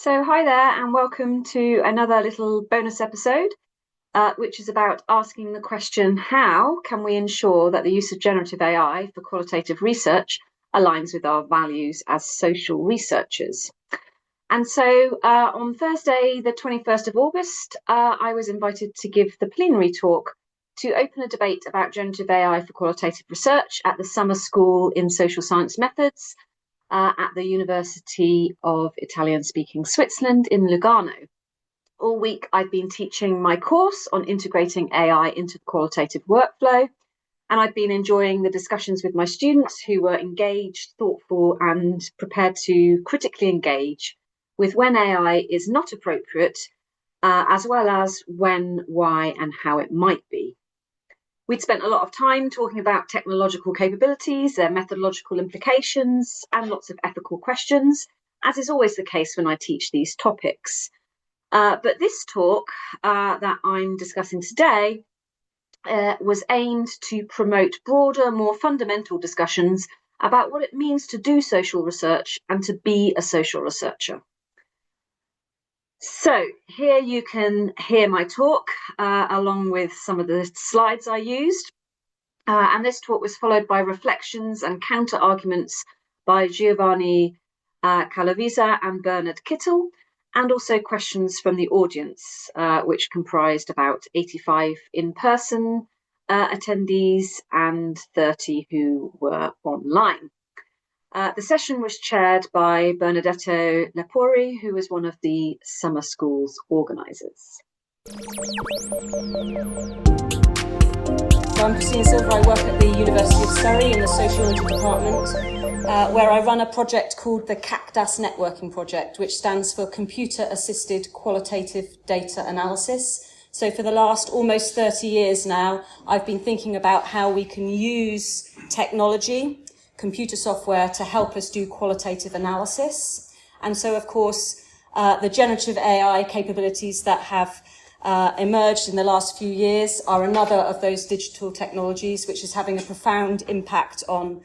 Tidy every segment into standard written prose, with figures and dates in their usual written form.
So hi there and welcome to another little bonus episode, which is about asking the question, how can we ensure that the use of generative AI for qualitative research aligns with our values as social researchers? And so on Thursday, the 21st of August, I was invited to give the plenary talk to open a debate about generative AI for qualitative research at the Summer School in Social Science Methods at the University of Italian-speaking Switzerland in Lugano. All week I've been teaching my course on integrating AI into the qualitative workflow, and I've been enjoying the discussions with my students who were engaged, thoughtful, and prepared to critically engage with when AI is not appropriate, as well as when, why, and how it might be. We'd spent a lot of time talking about technological capabilities, their methodological implications, and lots of ethical questions, as is always the case when I teach these topics. But this talk that I'm discussing today was aimed to promote broader, more fundamental discussions about what it means to do social research and to be a social researcher. So here you can hear my talk along with some of the slides I used. And this talk was followed by reflections and counter arguments by Giovanni Calavisa and Bernard Kittel, and also questions from the audience, which comprised about 85 in-person attendees and 30 who were online. The session was chaired by Bernadetto Lepori, who was one of the summer school's organisers. So I'm Christina Silver. I work at the University of Surrey in the Sociology department, where I run a project called the CACDAS Networking Project, which stands for Computer Assisted Qualitative Data Analysis. So for the last almost 30 years now, I've been thinking about how we can use technology, computer software, to help us do qualitative analysis. And so, of course, the generative AI capabilities that have emerged in the last few years are another of those digital technologies which is having a profound impact on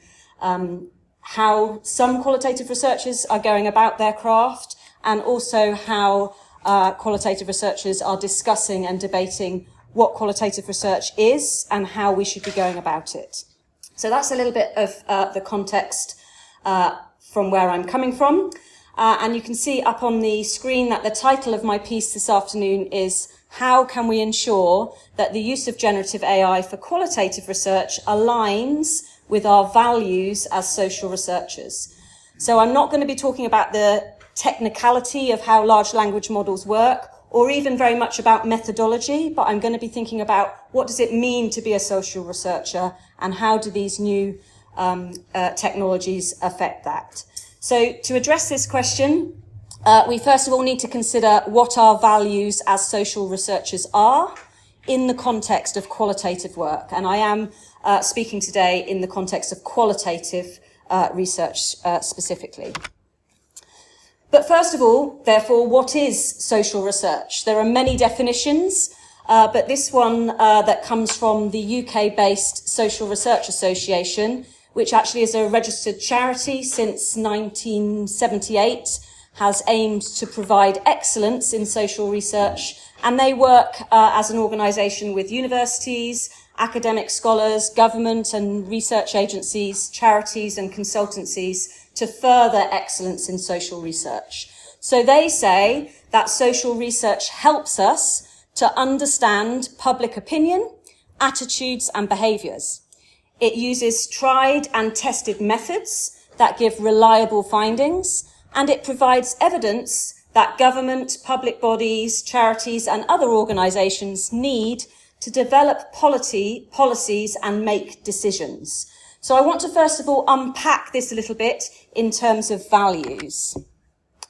how some qualitative researchers are going about their craft, and also how qualitative researchers are discussing and debating what qualitative research is and how we should be going about it. So that's a little bit of the context from where I'm coming from. And you can see up on the screen that the title of my piece this afternoon is "How can we ensure that the use of generative AI for qualitative research aligns with our values as social researchers?" So I'm not going to be talking about the technicality of how large language models work, or even very much about methodology, but I'm going to be thinking about what does it mean to be a social researcher and how do these new technologies affect that. So to address this question, we first of all need to consider what our values as social researchers are in the context of qualitative work. And I am speaking today in the context of qualitative research specifically. But first of all, therefore, what is social research? There are many definitions, but this one that comes from the UK-based Social Research Association, which actually is a registered charity since 1978, has aimed to provide excellence in social research, and they work as an organisation with universities, academic scholars, government and research agencies, charities and consultancies to further excellence in social research. So they say that social research helps us to understand public opinion, attitudes and behaviours. It uses tried and tested methods that give reliable findings, and it provides evidence that government, public bodies, charities and other organisations need to develop policies and make decisions. So I want to first of all unpack this a little bit in terms of values.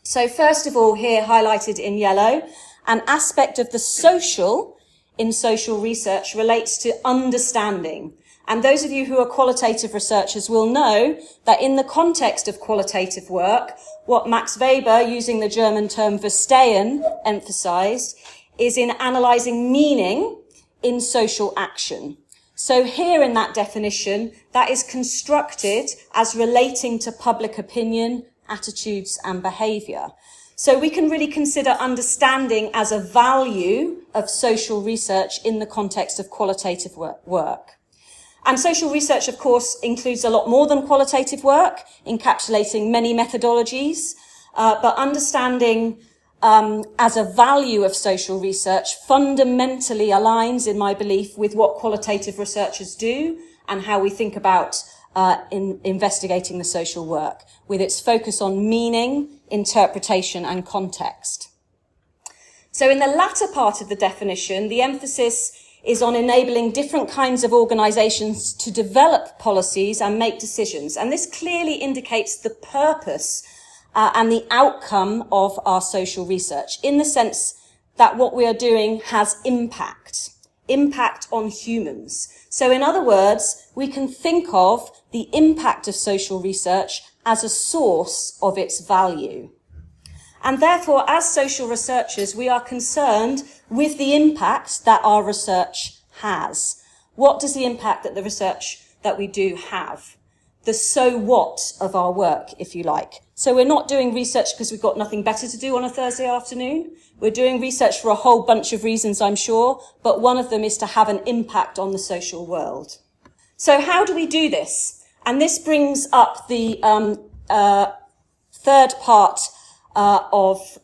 So first of all, here highlighted in yellow, an aspect of the social in social research relates to understanding. And those of you who are qualitative researchers will know that in the context of qualitative work, what Max Weber, using the German term Verstehen, emphasized is in analysing meaning in social action. So here in that definition, that is constructed as relating to public opinion, attitudes and behaviour. So we can really consider understanding as a value of social research in the context of qualitative work. And social research, of course, includes a lot more than qualitative work, encapsulating many methodologies, but understanding as a value of social research fundamentally aligns, in my belief, with what qualitative researchers do and how we think about in investigating the social work, with its focus on meaning, interpretation and context. So in the latter part of the definition, the emphasis is on enabling different kinds of organisations to develop policies and make decisions. And this clearly indicates the purpose and the outcome of our social research, in the sense that what we are doing has impact on humans. So in other words, we can think of the impact of social research as a source of its value. And therefore, as social researchers, we are concerned with the impact that our research has. What does the impact that the research that we do have? The so what of our work, if you like. So we're not doing research because we've got nothing better to do on a Thursday afternoon. We're doing research for a whole bunch of reasons, I'm sure, but one of them is to have an impact on the social world. So how do we do this? And this brings up the third part of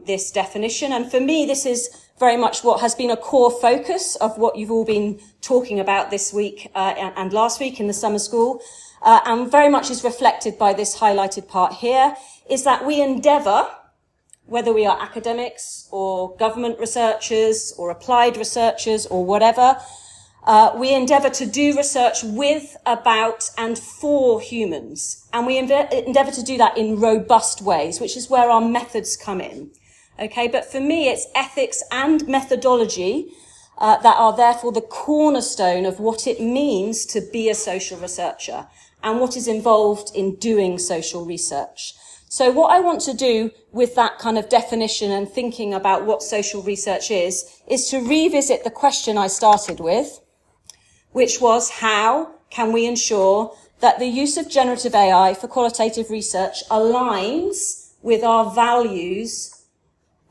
this definition. And for me, this is very much what has been a core focus of what you've all been talking about this week and last week in the summer school, and very much is reflected by this highlighted part here, is that we endeavour, whether we are academics or government researchers or applied researchers or whatever, we endeavour to do research with, about and for humans. And we endeavour to do that in robust ways, which is where our methods come in. Okay, but for me, it's ethics and methodology that are therefore the cornerstone of what it means to be a social researcher and what is involved in doing social research. So what I want to do with that kind of definition and thinking about what social research is to revisit the question I started with, which was, how can we ensure that the use of generative AI for qualitative research aligns with our values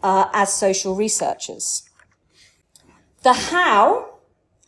as social researchers? The how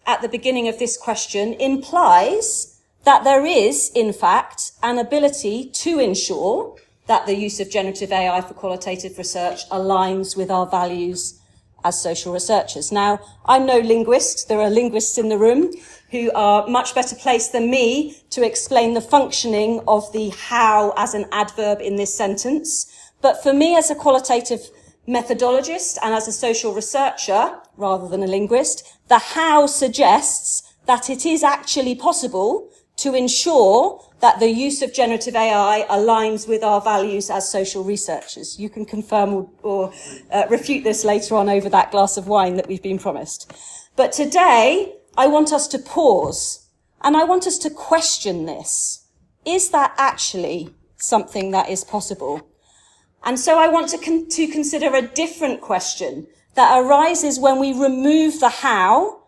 at the beginning of this question implies that there is, in fact, an ability to ensure that the use of generative AI for qualitative research aligns with our values as social researchers. Now, I'm no linguist. There are linguists in the room who are much better placed than me to explain the functioning of the how as an adverb in this sentence. But for me, as a qualitative methodologist and as a social researcher, rather than a linguist, the how suggests that it is actually possible to ensure that the use of generative AI aligns with our values as social researchers. You can confirm or refute this later on over that glass of wine that we've been promised. But today, I want us to pause and I want us to question this. Is that actually something that is possible? And so I want to consider a different question that arises when we remove the how,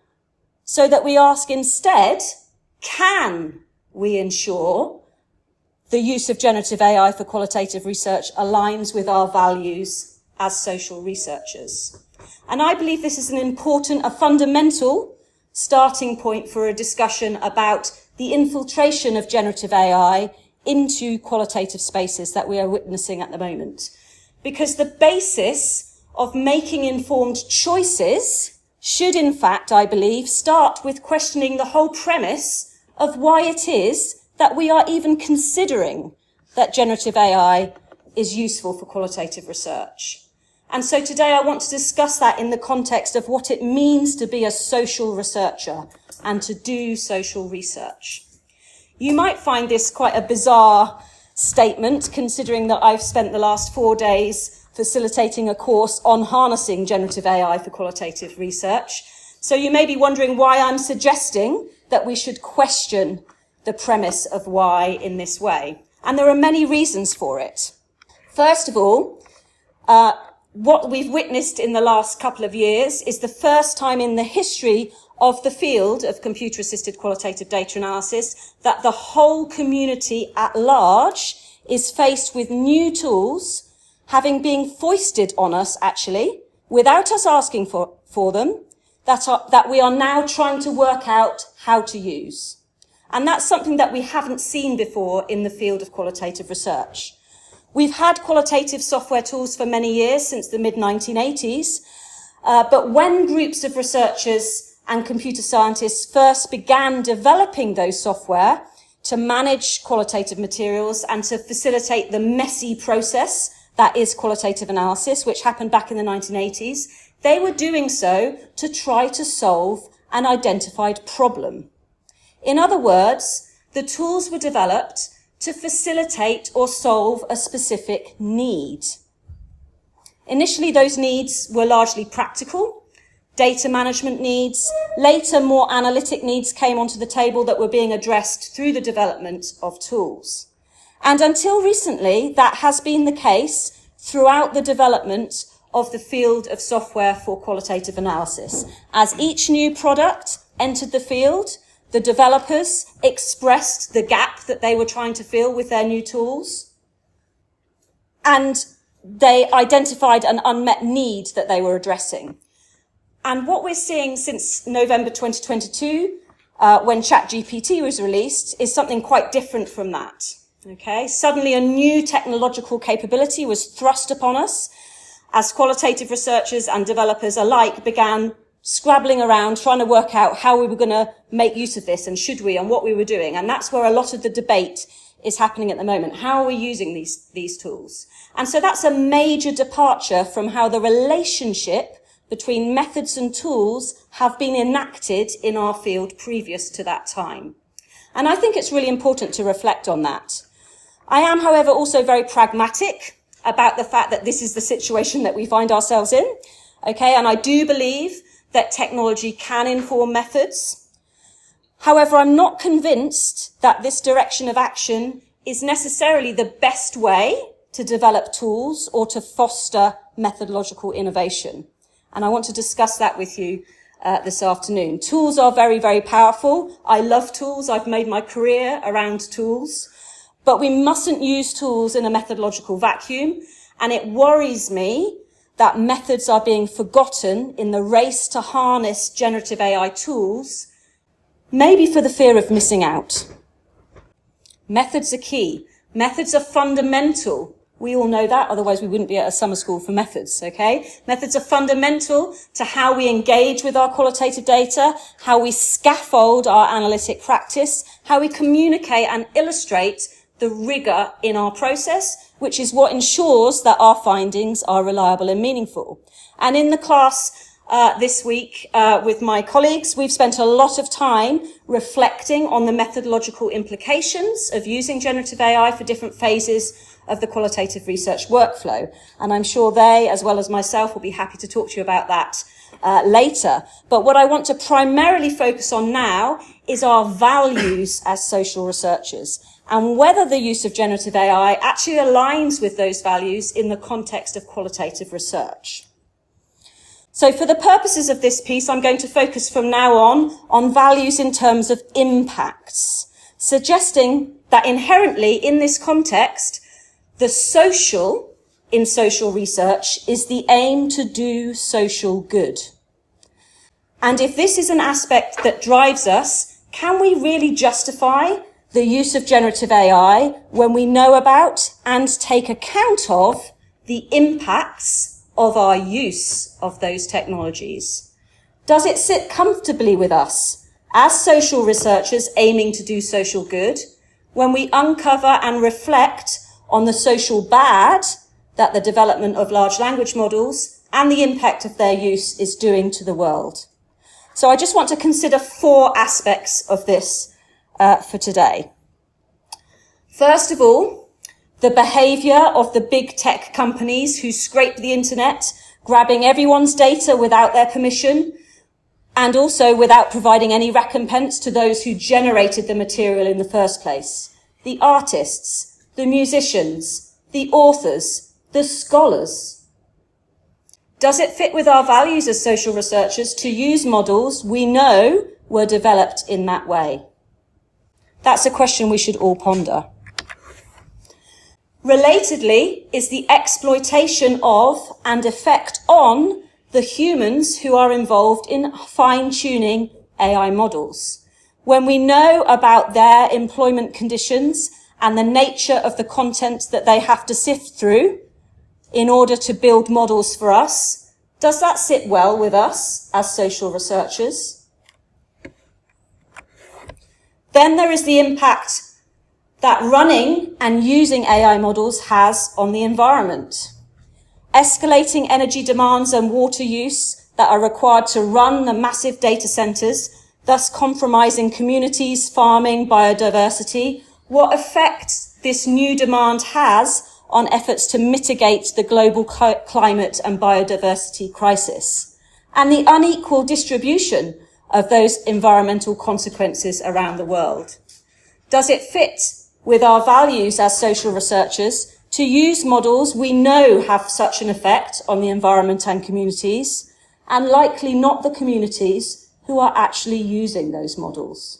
so that we ask instead, can we ensure the use of generative AI for qualitative research aligns with our values as social researchers? And I believe this is a fundamental starting point for a discussion about the infiltration of generative AI into qualitative spaces that we are witnessing at the moment. Because the basis of making informed choices should, in fact, I believe, start with questioning the whole premise of why it is that we are even considering that generative AI is useful for qualitative research. And so today I want to discuss that in the context of what it means to be a social researcher and to do social research. You might find this quite a bizarre statement, considering that I've spent the last 4 days facilitating a course on harnessing generative AI for qualitative research. So you may be wondering why I'm suggesting that we should question the premise of why in this way. And there are many reasons for it. First of all, what we've witnessed in the last couple of years is the first time in the history of the field of computer-assisted qualitative data analysis that the whole community at large is faced with new tools having been foisted on us, actually, without us asking for them, that we are now trying to work out how to use. And that's something that we haven't seen before in the field of qualitative research. We've had qualitative software tools for many years, since the mid-1980s, but when groups of researchers and computer scientists first began developing those software to manage qualitative materials and to facilitate the messy process that is qualitative analysis, which happened back in the 1980s, they were doing so to try to solve an identified problem. In other words, the tools were developed to facilitate or solve a specific need. Initially, those needs were largely practical, data management needs. Later, more analytic needs came onto the table that were being addressed through the development of tools. And until recently, that has been the case throughout the development of the field of software for qualitative analysis. As each new product entered the field, the developers expressed the gap that they were trying to fill with their new tools, and they identified an unmet need that they were addressing. And what we're seeing since November 2022, when ChatGPT was released, is something quite different from that. Okay, suddenly a new technological capability was thrust upon us as qualitative researchers and developers alike began scrabbling around, trying to work out how we were going to make use of this and should we and what we were doing. And that's where a lot of the debate is happening at the moment. How are we using these tools? And so that's a major departure from how the relationship between methods and tools have been enacted in our field previous to that time. And I think it's really important to reflect on that. I am, however, also very pragmatic about the fact that this is the situation that we find ourselves in. Okay, and I do believe that technology can inform methods. However, I'm not convinced that this direction of action is necessarily the best way to develop tools or to foster methodological innovation. And I want to discuss that with you this afternoon. Tools are very, very powerful. I love tools. I've made my career around tools. But we mustn't use tools in a methodological vacuum. And it worries me that methods are being forgotten in the race to harness generative AI tools, maybe for the fear of missing out. Methods are key. Methods are fundamental. We all know that, otherwise we wouldn't be at a summer school for methods, okay? Methods are fundamental to how we engage with our qualitative data, how we scaffold our analytic practice, how we communicate and illustrate the rigor in our process, which is what ensures that our findings are reliable and meaningful. And in the class this week with my colleagues, we've spent a lot of time reflecting on the methodological implications of using generative AI for different phases of the qualitative research workflow. And I'm sure they, as well as myself, will be happy to talk to you about that later. But what I want to primarily focus on now is our values as social researchers, and whether the use of generative AI actually aligns with those values in the context of qualitative research. So for the purposes of this piece, I'm going to focus from now on values in terms of impacts, suggesting that inherently in this context, the social in social research is the aim to do social good. And if this is an aspect that drives us, can we really justify the use of generative AI when we know about and take account of the impacts of our use of those technologies? Does it sit comfortably with us as social researchers aiming to do social good when we uncover and reflect on the social bad that the development of large language models and the impact of their use is doing to the world? So I just want to consider 4 aspects of this for today. First of all, the behavior of the big tech companies who scrape the internet, grabbing everyone's data without their permission, and also without providing any recompense to those who generated the material in the first place. The artists, the musicians, the authors, the scholars. Does it fit with our values as social researchers to use models we know were developed in that way? That's a question we should all ponder. Relatedly is the exploitation of and effect on the humans who are involved in fine-tuning AI models. When we know about their employment conditions and the nature of the content that they have to sift through in order to build models for us, does that sit well with us as social researchers? Then there is the impact that running and using AI models has on the environment. Escalating energy demands and water use that are required to run the massive data centers, thus compromising communities, farming, biodiversity. What effect this new demand has on efforts to mitigate the global climate and biodiversity crisis, and the unequal distribution of those environmental consequences around the world. Does it fit with our values as social researchers to use models we know have such an effect on the environment and communities, and likely not the communities who are actually using those models?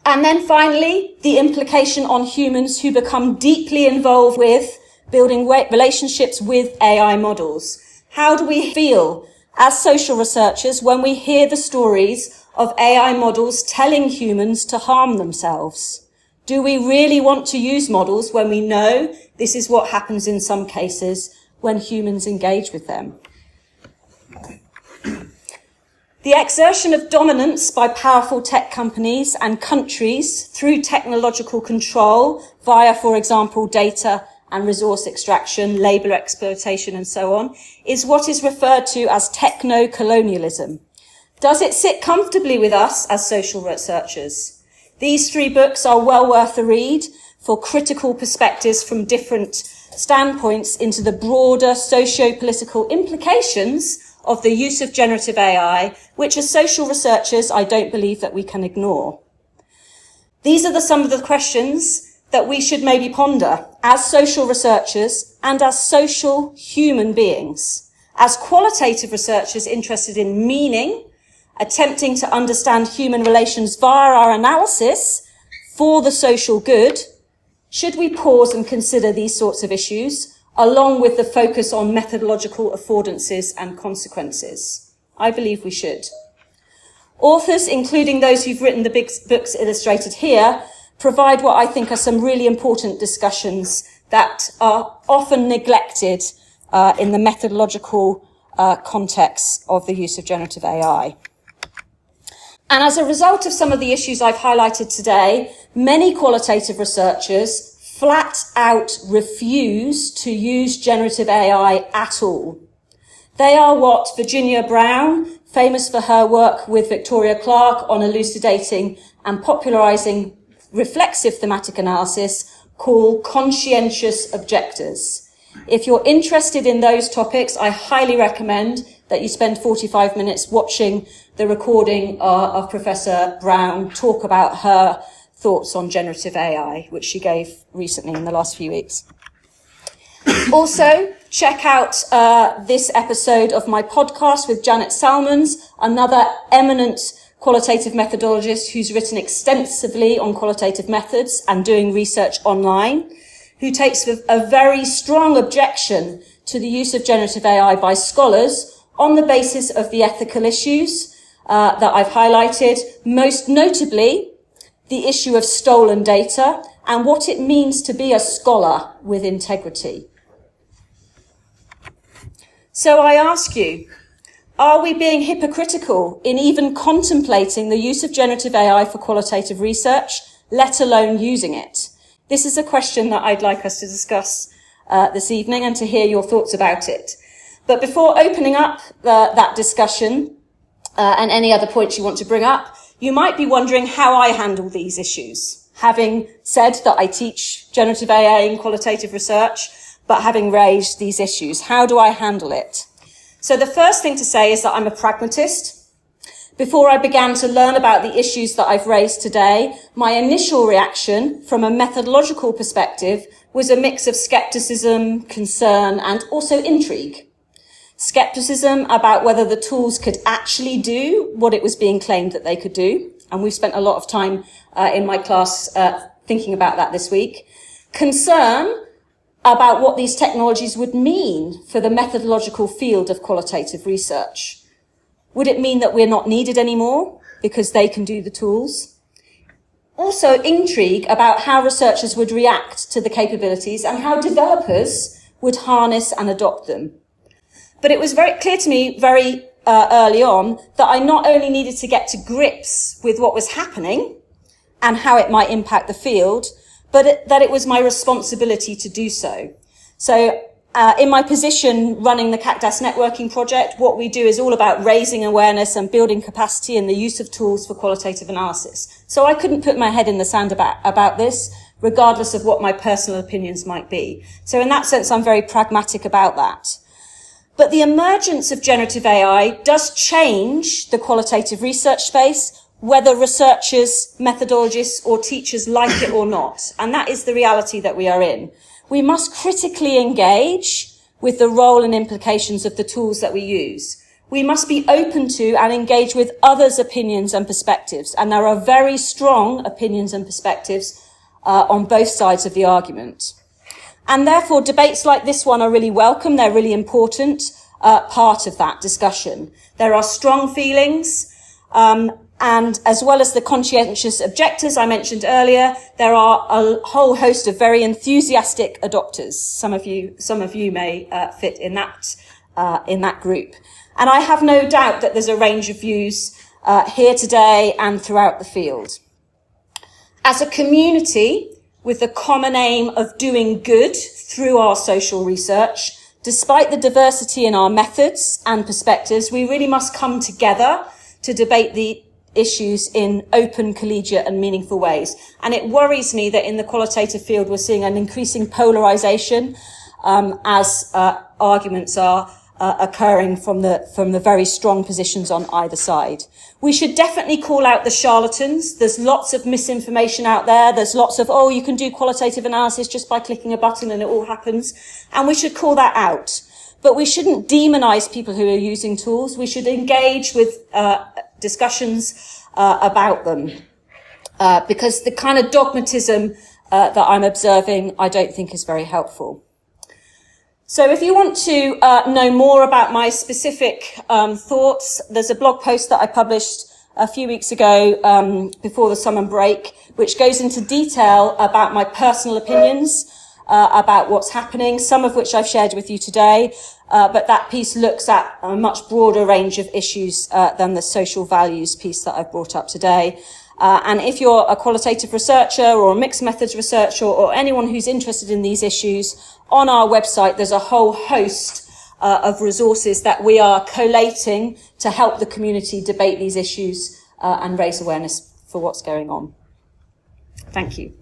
And then finally, the implication on humans who become deeply involved with building relationships with AI models. How do we feel as social researchers when we hear the stories of AI models telling humans to harm themselves? Do we really want to use models when we know this is what happens in some cases when humans engage with them? The exertion of dominance by powerful tech companies and countries through technological control via, for example, data and resource extraction, labour exploitation and so on, is what is referred to as techno-colonialism. Does it sit comfortably with us as social researchers? These 3 books are well worth a read for critical perspectives from different standpoints into the broader socio-political implications of the use of generative AI, which as social researchers, I don't believe that we can ignore. These are some of the questions that we should maybe ponder as social researchers and as social human beings. As qualitative researchers interested in meaning, attempting to understand human relations via our analysis for the social good, should we pause and consider these sorts of issues, along with the focus on methodological affordances and consequences? I believe we should. Authors, including those who've written the big books illustrated here, provide what I think are some really important discussions that are often neglected in the methodological context of the use of generative AI. And as a result of some of the issues I've highlighted today, many qualitative researchers flat out refuse to use generative AI at all. They are what Virginia Brown, famous for her work with Victoria Clark on elucidating and popularising reflexive thematic analysis, call conscientious objectors. If you're interested in those topics, I highly recommend that you spend 45 minutes watching the recording of Professor Brown talk about her thoughts on generative AI, which she gave recently in the last few weeks. Also, check out this episode of my podcast with Janet Salmons, another eminent qualitative methodologist who's written extensively on qualitative methods and doing research online, who takes a very strong objection to the use of generative AI by scholars on the basis of the ethical issues that I've highlighted, most notably the issue of stolen data and what it means to be a scholar with integrity. So I ask you, are we being hypocritical in even contemplating the use of generative AI for qualitative research, let alone using it? This is a question that I'd like us to discuss this evening and to hear your thoughts about it. But before opening up that discussion and any other points you want to bring up, you might be wondering how I handle these issues. Having said that I teach generative AI in qualitative research, but having raised these issues, how do I handle it? So the first thing to say is that I'm a pragmatist. Before I began to learn about the issues that I've raised today, my initial reaction from a methodological perspective was a mix of skepticism, concern, and also intrigue. Skepticism about whether the tools could actually do what it was being claimed that they could do. And we've spent a lot of time in my class thinking about that this week. Concern about what these technologies would mean for the methodological field of qualitative research. Would it mean that we're not needed anymore because they can do the tools? Also, intrigue about how researchers would react to the capabilities and how developers would harness and adopt them. But it was very clear to me very early on that I not only needed to get to grips with what was happening and how it might impact the field, but that it was my responsibility to do so. So in my position running the CACDAS networking project, what we do is all about raising awareness and building capacity in the use of tools for qualitative analysis. So I couldn't put my head in the sand about this, regardless of what my personal opinions might be. So in that sense, I'm very pragmatic about that. But the emergence of generative AI does change the qualitative research space, whether researchers, methodologists, or teachers like it or not. And that is the reality that we are in. We must critically engage with the role and implications of the tools that we use. We must be open to and engage with others' opinions and perspectives. And there are very strong opinions and perspectives on both sides of the argument. And therefore, debates like this one are really welcome. They're really important part of that discussion. There are strong feelings, and as well as the conscientious objectors I mentioned earlier, there are a whole host of very enthusiastic adopters. Some of you may fit in that group. And I have no doubt that there's a range of views here today and throughout the field. As a community, with the common aim of doing good through our social research, despite the diversity in our methods and perspectives, we really must come together to debate the issues in open, collegiate and meaningful ways. And it worries me that in the qualitative field we're seeing an increasing polarization as arguments are occurring from the very strong positions on either side. We should definitely call out the charlatans. There's lots of misinformation out there. There's lots of, oh, you can do qualitative analysis just by clicking a button and it all happens. And we should call that out. But we shouldn't demonize people who are using tools. We should engage with discussions about them. Because the kind of dogmatism that I'm observing, I don't think is very helpful. So if you want to know more about my specific thoughts, there's a blog post that I published a few weeks ago before the summer break, which goes into detail about my personal opinions about what's happening, some of which I've shared with you today, but that piece looks at a much broader range of issues than the social values piece that I've brought up today. And if you're a qualitative researcher or a mixed methods researcher or anyone who's interested in these issues, on our website there's a whole host of resources that we are collating to help the community debate these issues and raise awareness for what's going on. Thank you.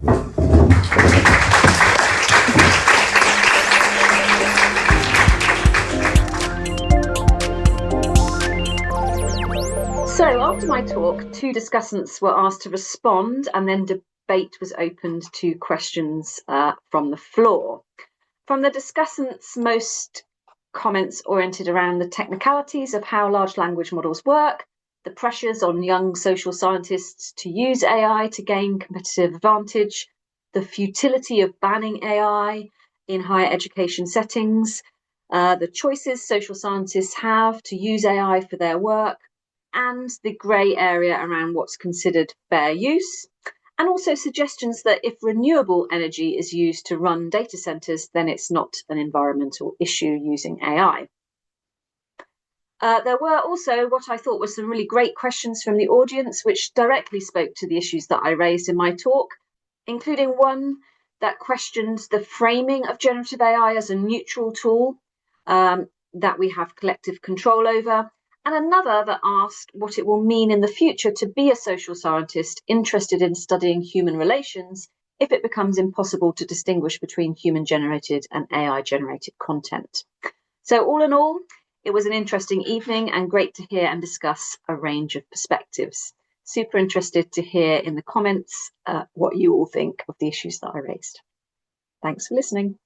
So after my talk, 2 discussants were asked to respond and then debate was opened to questions from the floor. From the discussants, most comments oriented around the technicalities of how large language models work, the pressures on young social scientists to use AI to gain competitive advantage, the futility of banning AI in higher education settings, the choices social scientists have to use AI for their work, and the grey area around what's considered fair use, and also suggestions that if renewable energy is used to run data centres, then it's not an environmental issue using AI. There were also what I thought were some really great questions from the audience, which directly spoke to the issues that I raised in my talk, including one that questioned the framing of generative AI as a neutral tool that we have collective control over, and another that asked what it will mean in the future to be a social scientist interested in studying human relations if it becomes impossible to distinguish between human-generated and AI-generated content. So all in all, it was an interesting evening and great to hear and discuss a range of perspectives. Super interested to hear in the comments what you all think of the issues that I raised. Thanks for listening.